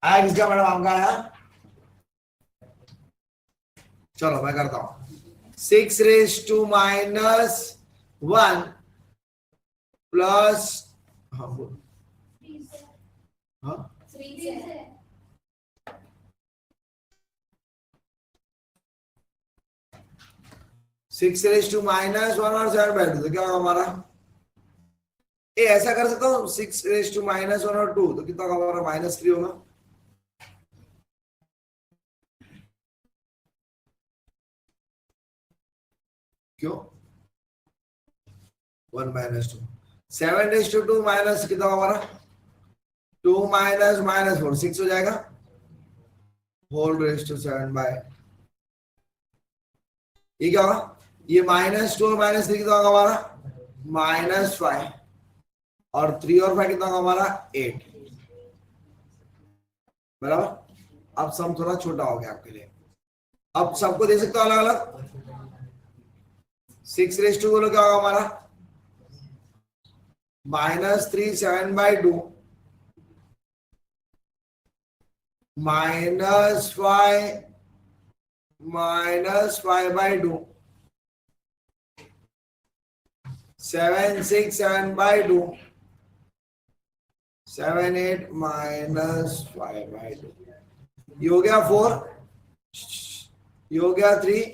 आया किसका मैडम? आपका आया? चलो मैं करता हूं। 6⁻⁻1 प्लस, हाँ बोलो, हाँ 6⁻⁻1 और 7/2, तो क्या होगा हमारा? ए ऐसा कर सकता हूँ, 6⁻⁻1 और 2, तो कितना होगा हमारा? -3 होगा। क्यों? 1 - 2, 7⁻2 माइनस कितना होगा हमारा? 2 माइनस -4, 6 हो जाएगा। होल रेस टू 7 बाय, ये क्या होगा? ये -2 और -3 कितना होगा हमारा? -5, और 3 और 5 कितना होगा हमारा? 8, बराबर। अब सम थोड़ा छोटा हो गया आपके लिए। अब सबको दे सकते हो अलग अलग। 6⁻2 बोलो क्या होगा हमारा? -3 7/2 -5 -5/2 7 6 7/2 7 8 -5/2, ये हो गया 4, ये हो गया 3,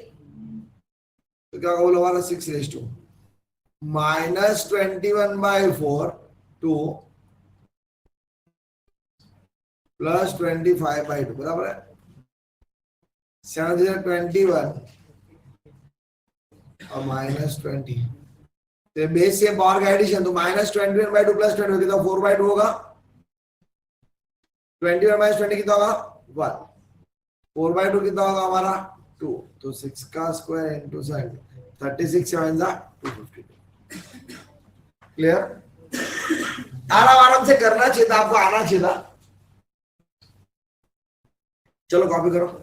तो क्या बोलो हमारा? 6⁻2 -21/4 2 प्लस 25/2, बराबर है। 7 और -20, तो बेस से पावर का एडिशन, तो -21/2 प्लस 20 कितना? 4/2 होगा। 21 -20 कितना होगा? 1। 4/2 कितना होगा हमारा? 2, तो 6 का स्क्वायर इंटू 7, 36 7 252। क्लियर? आराम आराम से करना चाहिए था, आपको आना चाहिए था। चलो कॉपी करो।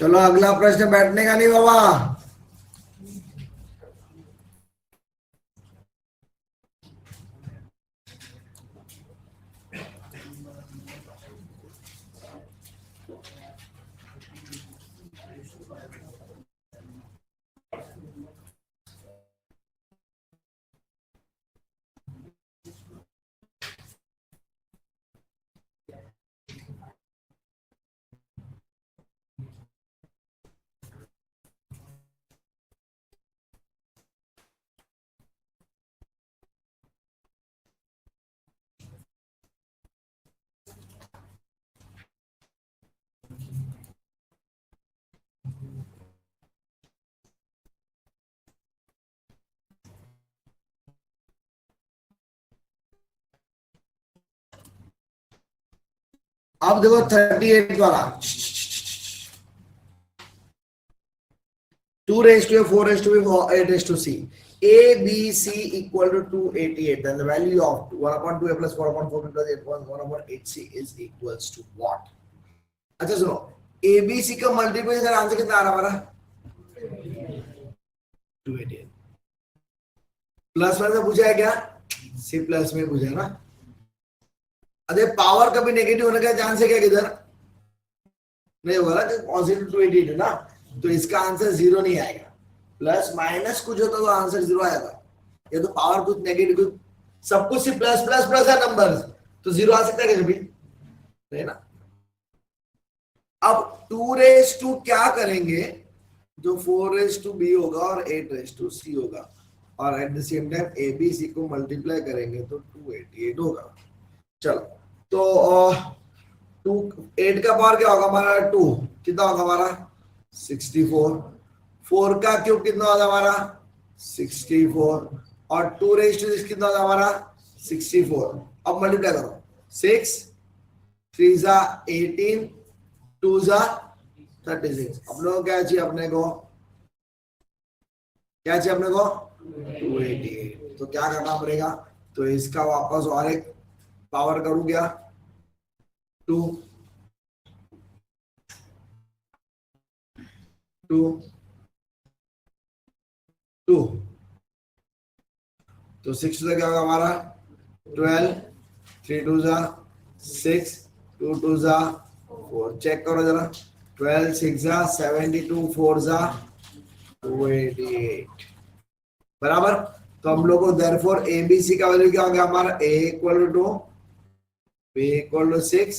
चलो अगला प्रश्न, बैठने का नहीं बाबा। अब देखो 38 वाला, 2 raised to a 4 raised to b 8 raised to c, a b c equal to 288, then the value of 1 upon 2a plus 4 upon 4 plus 8 upon 1 upon 8c is equals to what? अच्छा सुनो, a b c का multiplication answer कितना आ रहा हमारा 288, plus में से पूछा है क्या, सी प्लस में पूछा है ना। अरे पावर कभी नेगेटिव होने का चांस है क्या, किधर नहीं होगा ना, पॉजिटिव 288 है ना, तो इसका आंसर 0 नहीं आएगा, प्लस माइनस कुछ होता तो आंसर 0 आएगा, या तो पावर कुछ नेगेटिव कुछ, सब कुछ सिर्फ प्लस प्लस प्लस है नंबर्स, तो 0 आ सकता है कभी नहीं ना। अब 2 रेज टू क्या करेंगे, जो 4 रेज टू बी होगा और 8 रेज टू सी होगा, और at the same time a b c को मल्टीप्लाई करेंगे तो 288 होगा। चलो तो 8 का पावर क्या होगा हमारा 2, कितना होगा हमारा 64, 4 का क्यूब कितना होगा हमारा 64, और 2 रेज टू कितना होगा हमारा 64। अब मल्टीप्लाई करो, 6 3 जा 18 2 जा 36। अपने को क्या चाहिए, अपने को क्या चाहिए, अपने को 288, तो क्या करना पड़ेगा, तो इसका वापस और एक पावर करूं क्या 2 2 2, तो 6 से क्या होगा हमारा 12, 3 2 जा 6, 2 2 जा 4, चेक करो जरा, 12 6 जा 72, 4 जा 288 बराबर। तो हम लोग को देयरफॉर एबीसी का वैल्यू क्या हो गया हमारा, a equal to 2, b equal to 6,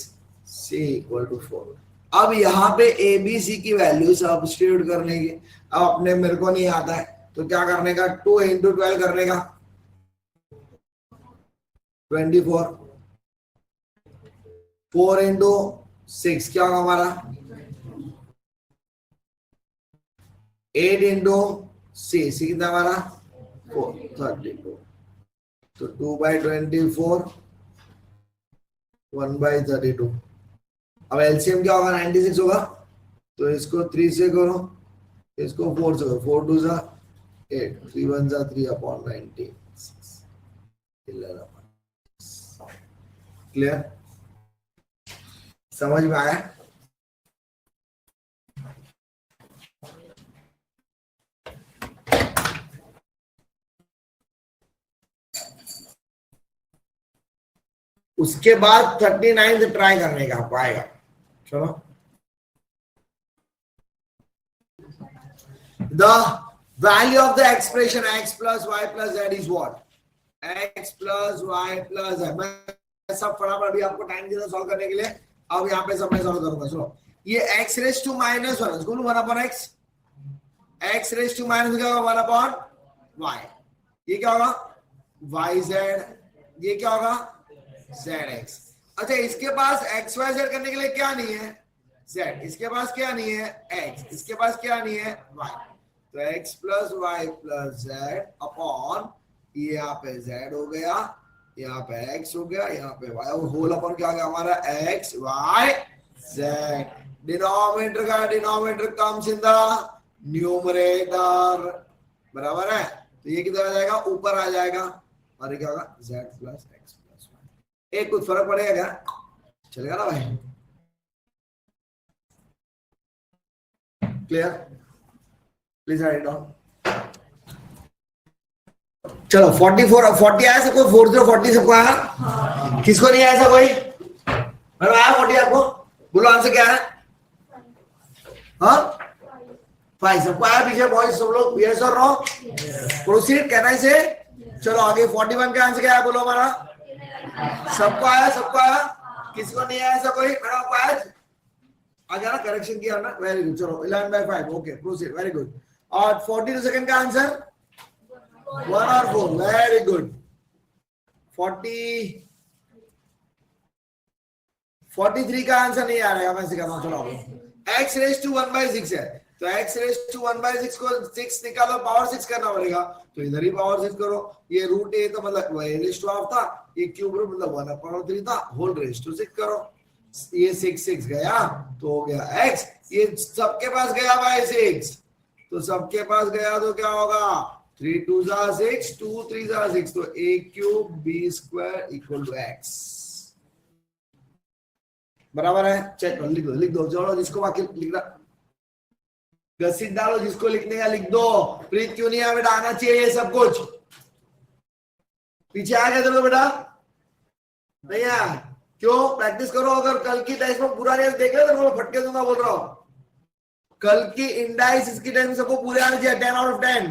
c equal to 4। अब यहाँ पे एबीसी की वैल्यू सब्स्टिट्यूट करने की, अब अपने मेरे को नहीं आता है तो क्या करने का, 2 इंटू 12 करने का 24, 4 इंटू 6 क्या होगा हमारा 8 इंटू सी कितना हमारा 32, तो 2/24 1/32। अब एलसीएम क्या होगा 96 होगा, तो इसको 3 से करो, इसको 4 से करो, 4 2 जा 8, 3 1 जा 3 अपॉन 96, 11। क्लियर, समझ में आया। उसके बाद 39 से ट्राई करने का पाएगा। चलो, the value of the expression x plus y plus z is what, x plus y plus z। मैं सब फटाफट अभी आपको टाइम दिया सॉल्व करने के लिए, अब यहाँ पे सब मैं सॉल्व करूंगा। सुनो, ये x रेज टू माइनस 1, इसको 1 upon x, x raise to minus क्या होगा 1 अपॉन y, ये क्या होगा yz, ये क्या होगा zx। अच्छा, इसके पास x y z करने के लिए क्या नहीं है z, इसके पास क्या नहीं है x, इसके पास क्या नहीं है y, तो x plus y plus z upon, ये यहाँ पे z हो गया, यहाँ पे x हो गया, यहाँ पे y, और होल अपॉन क्या हो गया हमारा x y z। डिनोमिनेटर का denominator comes in the numerator, बराबर है, तो ये किधर आ जाएगा, ऊपर आ जाएगा, और ये क्या होगा z plus x plus y। एक कुछ फर्क पड़ेगा क्या, चलेगा ना भाई। क्लियर? Please write down. चलो 44 40 आया सबको? 40 40 सबको आया? किसको नहीं आया ऐसा कोई? मैडम आया 40 आपको? बोलो आंसर क्या है? हाँ 5 सबको आया? पीछे बॉयज सब लोग यस और नो? प्रोसीड कैन आई से? चलो आगे 41 का आंसर क्या है बोलो हमारा? सबको आया? सबको आया? किसको नहीं आया ऐसा कोई? मैडम आपको आया? आ गया ना? करेक्शन किया ना? Very good. चलो 11/5 ओके प्रोसीड. Very good. और 42 सेकंड का आंसर 1 और 4. Very good. 43 का आंसर नहीं आ रहा है. मैं सिखाता हूँ. चलो x रेज टू 1/6 है तो x रेज टू 1/6 को 6 निकालो पावर 6 करना पड़ेगा. तो इधर ही पावर 6 करो. ये रूट a तो मतलब रेज टू हाफ था. ये क्यूब रूट मतलब 1/3 था. होल रेज टू 6 करो. ये 6 गया तो हो गया x. ये सबके पास गया बाय 6 तो सबके पास गया तो क्या होगा? 3 2 6 2 3 6 तो a cube b square equal to x बराबर है. चेक लिख दो. चलो जिसको बाकी लिखना घसीट डालो. जिसको लिखने का लिख दो. प्रीत क्यों नहीं है बेटा? आना चाहिए ये सब कुछ. पीछे आ गया चलो बेटा. नहीं आया क्यों? प्रैक्टिस करो. अगर कल की टेस्ट में पूरा नहीं देख रहे तो फटके दूंगा बोल रहा हूं. कल की इंडाइस इसकी टेस्ट में सबको पूरे आने चाहिए 10 आउट ऑफ 10.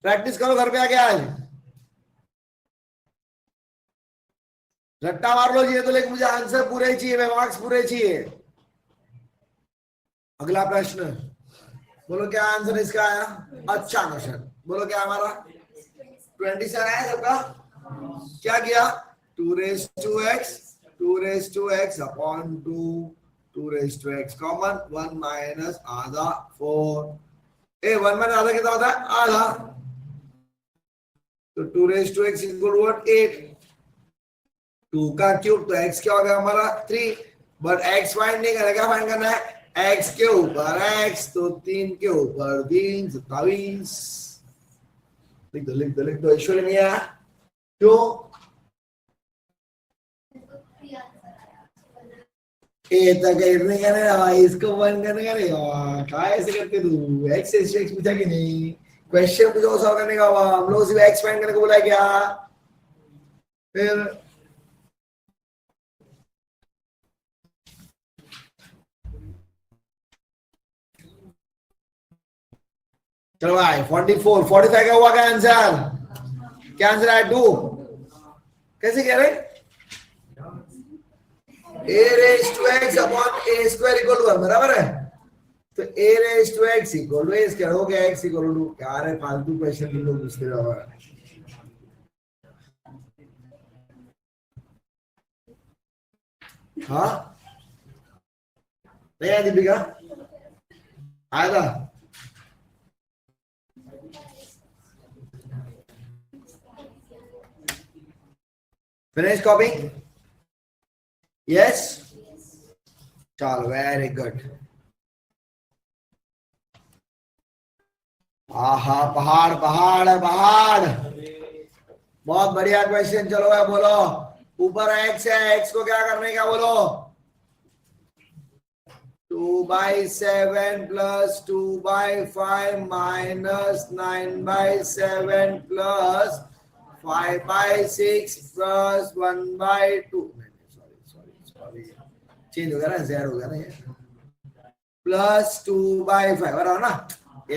प्रैक्टिस करो घर पे आके. आज रट्टा मार लो चाहिए तो लेकिन मुझे आंसर पूरे ही चाहिए. मार्क्स पूरे चाहिए. अगला प्रश्न बोलो क्या आंसर इसका आया? अच्छा क्वेश्चन. बोलो क्या हमारा 27 आया सबका? क्या किया? 2 raise to x upon 2 raise to x common 1 minus आधा 4. 1 माइनस आधा कितना होता है? आधा. तो 2 raise to x equal to 8. 2 का क्यूब तो x क्या हो गया हमारा? 3. बट x फाइंड नहीं करना. क्या फाइंड करना है? x के ऊपर x तो 3 के ऊपर 3 27. लिख दो. ईश्वर नहीं आया क्यों? तक नहीं करने इसको बंद करने का नहीं. क्या ऐसे करते तू? x पूछा कि नहीं? क्वेश्चन पूछो सॉल्व करने का. हम लोग सिर्फ x फाइंड करने को बोला क्या? फिर चलो भाई 44 45 का हुआ क्या आंसर? क्या आंसर है? 2. कैसे कह रहे? a raise to x upon a square equal to 1 बराबर है. तो a raise to x equal to a square हो गया. x इक्वल टू क्या है? फालतू क्वेश्चन लोग पूछते रहो. हाँ नहीं आया दीपिका? आया था. Finish copying? Yes? चलो वेरी गुड. आहा पहाड़ पहाड़ पहाड़. बहुत बढ़िया क्वेश्चन. चलो भाई बोलो. ऊपर x है. x को क्या करने का बोलो? 2/7 plus 2/5 minus 9/7 plus 5/6 plus 1/2. Sorry change हो गया ना. Z हो गया ना. ये प्लस 2/5 बराबर ना.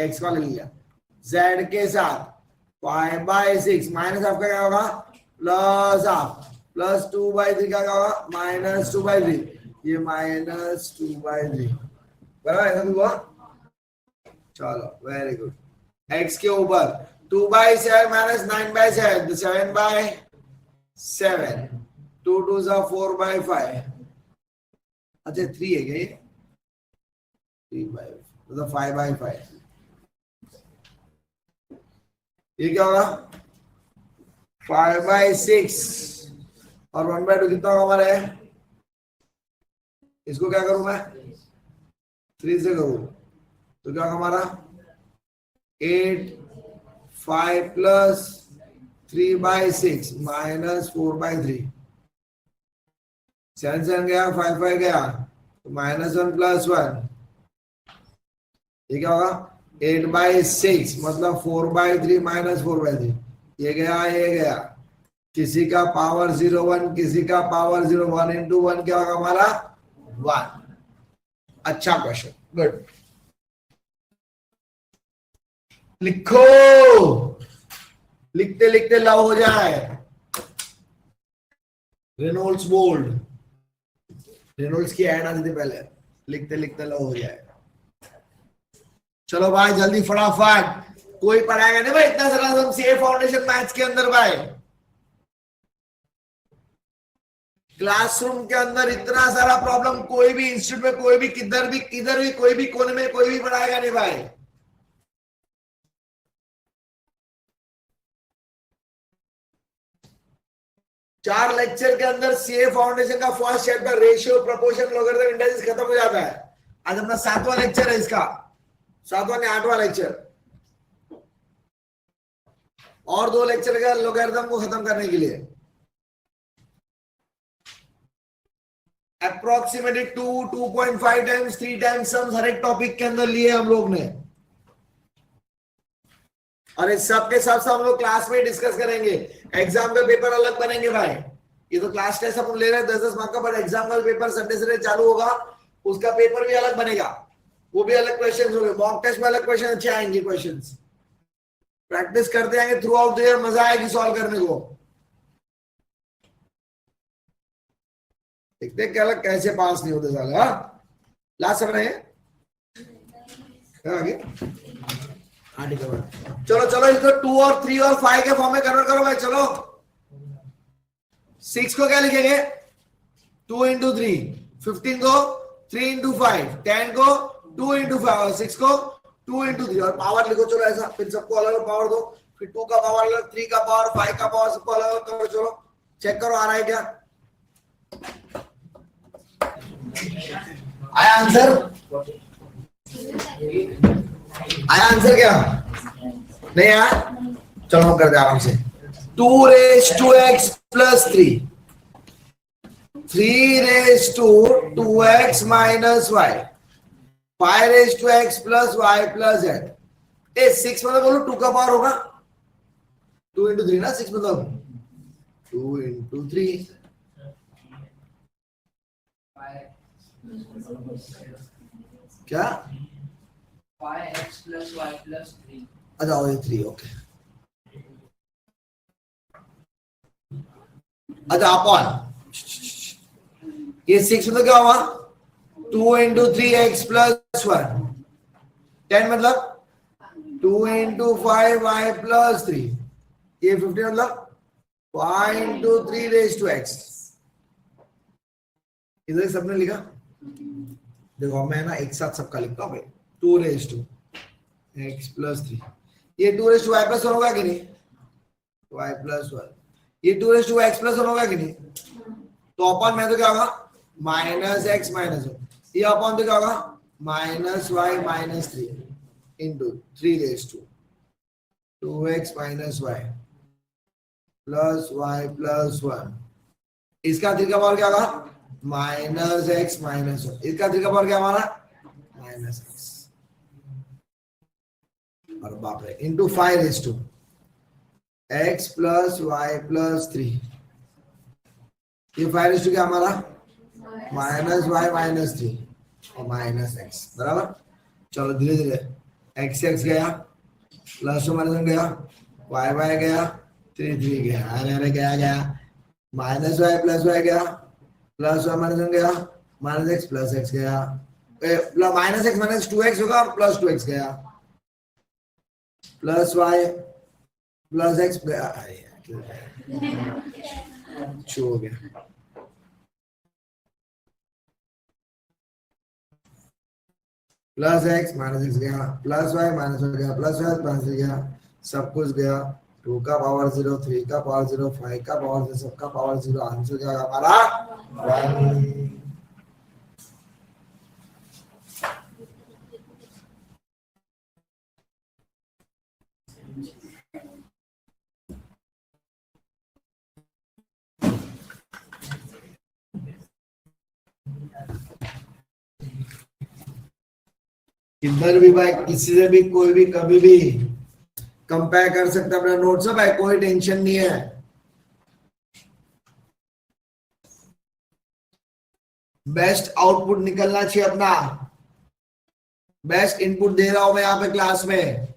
x को ले लिया. Z के साथ 5/6 माइनस आपका क्या होगा? Plus half. प्लस 2/3 क्या होगा? माइनस 2/3. ये माइनस 2/3 बराबर ऐसा हुआ. चलो वेरी गुड. x के ऊपर 2/7 माइनस 9/7 7/7. 2 2 4/5. अच्छा 3 है क्या ये? 3/5 मतलब 5/5. ये क्या होगा? 5/6 और 1/2 कितना होगा हमारे? इसको क्या करूं मैं? 3 से करूं तो क्या होगा हमारा? 8 5 प्लस 3/6 माइनस 4/3. 7 7 गया 5 5 गया तो -1 + 1 ये क्या होगा 8/6 मतलब 4/3 माइनस 4/3 ये गया ये गया किसी का पावर 0 1 किसी का पावर 0 1 इंटू 1 क्या होगा हमारा 1 अच्छा क्वेश्चन गुड लिखो लिखते लिखते लव हो जाए रेनॉल्ड्स बोल्ड रेनॉल्ड्स की ऐड आती थी पहले लिखते लिखते लव हो जाए चलो भाई जल्दी फटाफट कोई पढ़ाएगा नहीं भाई इतना सारा हम सीए फाउंडेशन मैथ्स के अंदर भाई क्लासरूम के अंदर इतना सारा प्रॉब्लम कोई भी इंस्टीट्यूट में कोई भी किधर भी कोई भी कोने में कोई भी पढ़ाएगा नहीं भाई चार लेक्चर के अंदर सीए फाउंडेशन का first chapter ratio proportion logarithm indices खत्म हो जाता है आज अपना 7वां लेक्चर है इसका 7वां नहीं 8वां लेक्चर और 2 लेक्चर का लॉगरिथम को खत्म करने के लिए अप्रोक्सीमेटली 2.5 टाइम्स 3 टाइम्स सम्स हर एक टॉपिक के अंदर लिए हम लोग ने और इस सब के साथ हम लोग क्लास में डिस्कस करेंगे एग्जाम का पेपर अलग बनेंगे भाई ये तो क्लास टेस्ट अपन ले रहे हैं 10-10 मार्क का बट एग्जाम का पेपर संडे से चालू होगा उसका पेपर भी अलग बनेगा वो भी अलग क्वेश्चंस होंगे मॉक टेस्ट में अलग क्वेश्चन अच्छे आएंगे क्वेश्चंस प्रैक्टिस करते आएंगे थ्रू आउट द ईयर मजा आएगी सॉल्व करने को देखते क्या अलग कैसे पास नहीं होते साले लास्ट सब रहे आगे चलो चलो इसको 2 और 3 और 5 के फॉर्म में कन्वर्ट करो भाई चलो 6 को क्या लिखेंगे 2 into 3 15 को 3 into 5 10 को 2 into 5 और 6 को 2 into 3 और पावर लिखो चलो ऐसा फिर सबको अलग अलग पावर दो फिर 2 का पावर अलग 3 का पावर 5 का पावर सबको अलग अलग करो चलो चेक करो आ रहा है क्या आया आंसर आया आंसर क्या नहीं आया चलो हम करते आराम से 2 raised to x plus 3 3 raised to 2x minus y 5 raised to x plus y plus z 6 मतलब बोलो 2 का पावर होगा 2 into 3 ना 6 मतलब 2 into 3 क्या 5x plus y plus 3 अच्छा ये 3 ओके अच्छा अपॉन ये 6 मतलब क्या हुआ 2 into 3x plus 1 10 मतलब 2 into 5y plus 3 ये 15 मतलब 5 into 3 raised to x इधर सबने लिखा देखो मैं ना एक साथ सबका लिखता हूँ भाई 2 raised to x plus 3 ये 2 raised to y plus 1 होगा कि नहीं y plus 1 ये 2 raised to x plus 1 होगा कि नहीं तो अपॉन में तो क्या होगा माइनस एक्स माइनस 1 ये अपॉन तो क्या होगा minus y minus 3 into 3 raised to 2x minus y plus y plus 1 इसका 3 का पावर क्या होगा माइनस एक्स माइनस 1 इसका 3 का पावर क्या हमारा माइनस एक्स और बाप रे into 5 raised to x plus y plus 3 ये 5 raised to क्या हमारा माइनस वाई माइनस 3 और माइनस एक्स बराबर चलो धीरे धीरे एक्स एक्स गया प्लस माइनस गया वाई वाई गया 3 3 गया अरे अरे गया गया माइनस वाई प्लस वाई गया प्लस वाई माइनस गया माइनस एक्स प्लस एक्स गया माइनस एक्स माइनस 2x होगा और प्लस 2x गया प्लस वाई प्लस एक्स छो हो गया प्लस एक्स माइनस एक्स गया प्लस वाई माइनस वाई गया प्लस वाई माइनस गया सब कुछ गया 2 का पावर 0 3 का पावर 0 5 का पावर 0 सबका पावर 0 आंसर क्या हमारा 1 किधर भी भाई, किसी से भी कोई भी कभी भी कंपेयर कर सकता है अपना नोट से भाई, कोई टेंशन नहीं है। बेस्ट आउटपुट निकलना चाहिए अपना, बेस्ट इनपुट दे रहा हूं मैं यहाँ पे क्लास में।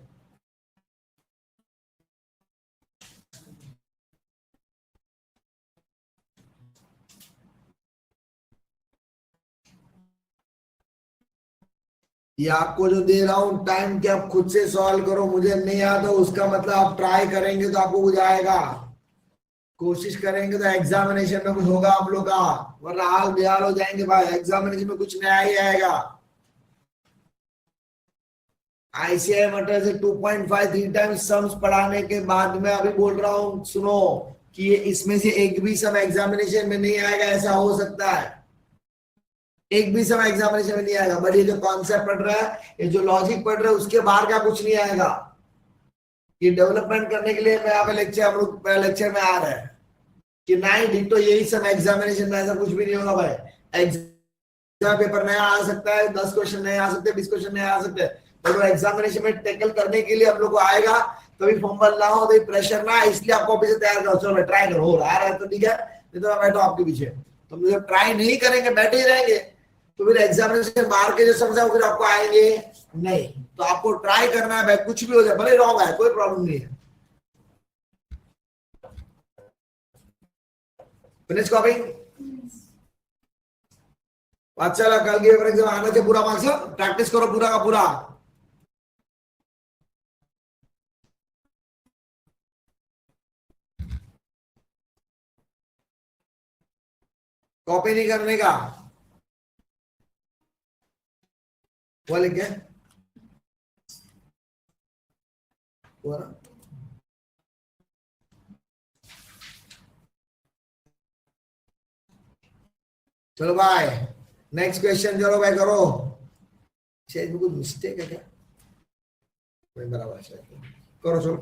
ये आपको जो दे रहा हूं टाइम के, आप खुद से सॉल्व करो, मुझे नहीं आता उसका मतलब आप ट्राई करेंगे तो आपको कुछ आएगा, कोशिश करेंगे तो एग्जामिनेशन में कुछ होगा आप लोग का, वरना हाल बेहाल हो जाएंगे भाई, एग्जामिनेशन में कुछ नया ही आएगा। आईसीआई मटर से 2.5 3 टाइम्स सम्स पढ़ाने के बाद मैं अभी बोल रहा हूं सुनो कि ये इसमें से एक भी सम एग्जामिनेशन में नहीं आएगा, ऐसा हो सकता है एक भी सम एग्जामिनेशन में नहीं आएगा, बट ये जो कॉन्सेप्ट पढ़ रहा है, ये जो लॉजिक पढ़ रहा है, उसके बाहर का कुछ नहीं आएगा। ये डेवलपमेंट करने के लिए मैं यहाँ पे लेक्चर, हम लोग लेक्चर में आ रहे हैं कि नहीं डिटो यही सब एग्जामिनेशन में, ऐसा कुछ भी नहीं होगा भाई। एग्जाम पेपर नया आ सकता है, 10 क्वेश्चन नए आ सकते हैं, 20 क्वेश्चन नए आ सकते हैं, तो एग्जामिनेशन में टैकल करने के लिए हम लोग को आएगा, कभी फंबल ना हो, कभी प्रेशर ना, इसलिए आपको अभी से तैयार करो, चलो ट्राई करो, हो रहा है तो ठीक है, नहीं तो मैं बैठो आपके पीछे। तो मुझे ट्राई नहीं करेंगे, बैठे ही रहेंगे, तो फिर एग्जामिनेशन बाहर के जो समझा फिर आपको आएंगे नहीं। तो आपको ट्राई करना है भाई, कुछ भी हो जाए, भले रॉन्ग है, कोई प्रॉब्लम नहीं है। फिनिश कॉपिंग। अच्छा लगा, कल के पेपर एग्जाम आना चाहिए पूरा मार्क्स, प्रैक्टिस करो पूरा का पूरा। कॉपी नहीं करने का, वो लिखे चलो भाई नेक्स्ट क्वेश्चन, चलो भाई करो। शायद कुछ मिस्टेक है क्या, बराबर करो चलो।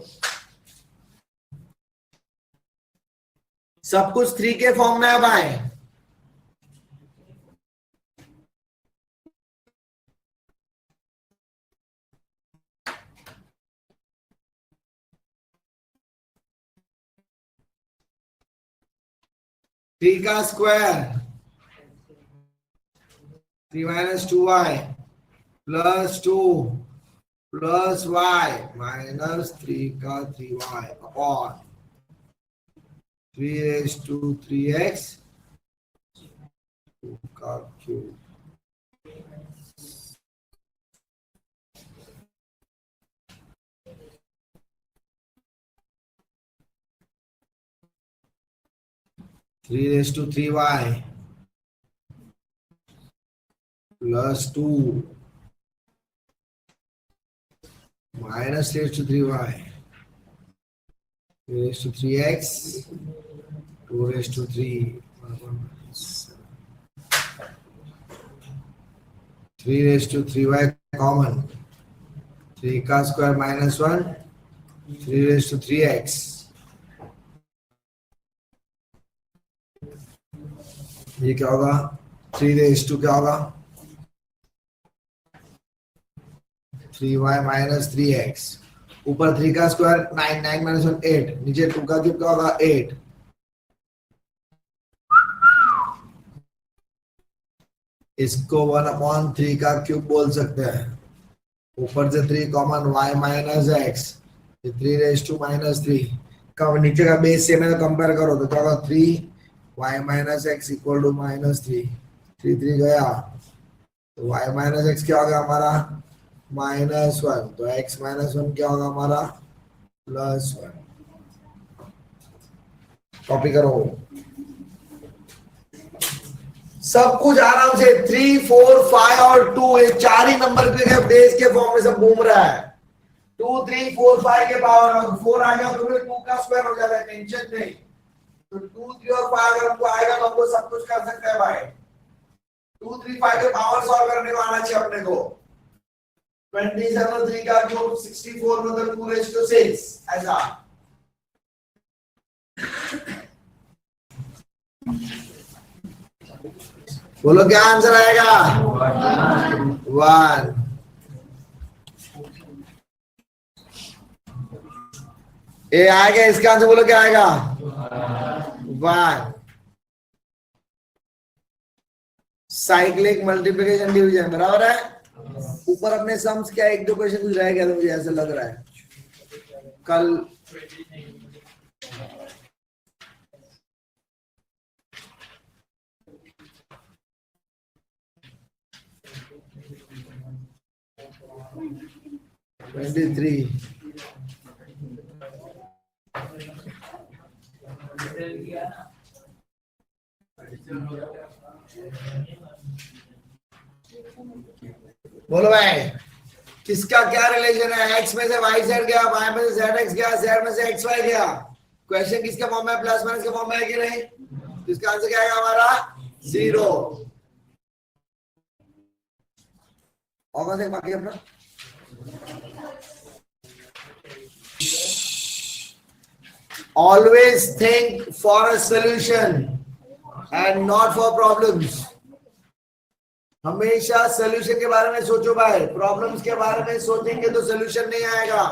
सब कुछ 3 के फॉर्म में है भाई, थ्री का square 3 minus 2y plus 2 plus y minus 3 का 3y upon 3 raised to 3x 2 का cube. Three raise to 3y plus 2 minus raised to 3y 3 raised to 3x 2 raised to 3 3 raised to 3y common 3 का square minus 1 3 raised to 3x ये क्या होगा 3 raised to क्या होगा 3y minus 3x ऊपर 3 का square 9 9 minus 1 8 नीचे 2 का क्यूब क्या होगा 8 इसको 1/3 का क्यूब बोल सकते हैं ऊपर से 3 common y minus x 3 raised to minus 3 का नीचे का बेस सेम है तो कंपेयर करो तो क्या होगा 3 y minus x equal to minus 3 3 3 गया तो y minus x क्या होगा हमारा -1 तो x -1 क्या होगा हमारा +1 कॉपी करो सब कुछ आराम से 3 4 5 और 2 ये चार ही नंबर के बेस के फॉर्म में सब घूम रहा है 2 3 4 5 के पावर 4 आ गया तो फिर 2 का स्क्वायर हो जाता है टेंशन नहीं तो 2 3 और 5 अगर हमको आएगा तो हमको सब कुछ कर सकते हैं भाई 2 3 5 के पावर सॉल्व करने को आना चाहिए अपने को 27 और 3 का क्यूब 64 मतलब 2 raised to 6 ऐसा बोलो क्या आंसर आएगा 1 ए आएगा, इसका आंसर बोलो क्या आएगा? 1। साइक्लिक मल्टीप्लिकेशन डिवीजन बराबर है। ऊपर अपने सम्स क्या एक दो क्वेश्चन कुछ रह गया था, मुझे ऐसा लग रहा है कल। बोलो भाई, किसका क्या रिलेशन है? एक्स में से वाई जेड गया, वाई में से जेड एक्स गया, जेड में से एक्स वाई गया। क्वेश्चन किसका फॉर्म में है? प्लस माइनस के फॉर्म में है कि नहीं? तो इसका आंसर क्या आएगा हमारा? 0। और कौन से बाकी अपना? Always think for a solution and not for problems. हमेशा सोल्यूशन के बारे में सोचो भाई, प्रॉब्लम्स के बारे में सोचेंगे तो सोल्यूशन नहीं आएगा।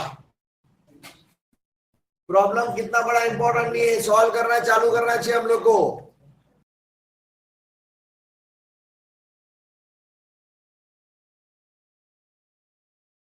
प्रॉब्लम कितना बड़ा इंपॉर्टेंट नहीं है, सॉल्व करना चालू करना चाहिए हम लोग को।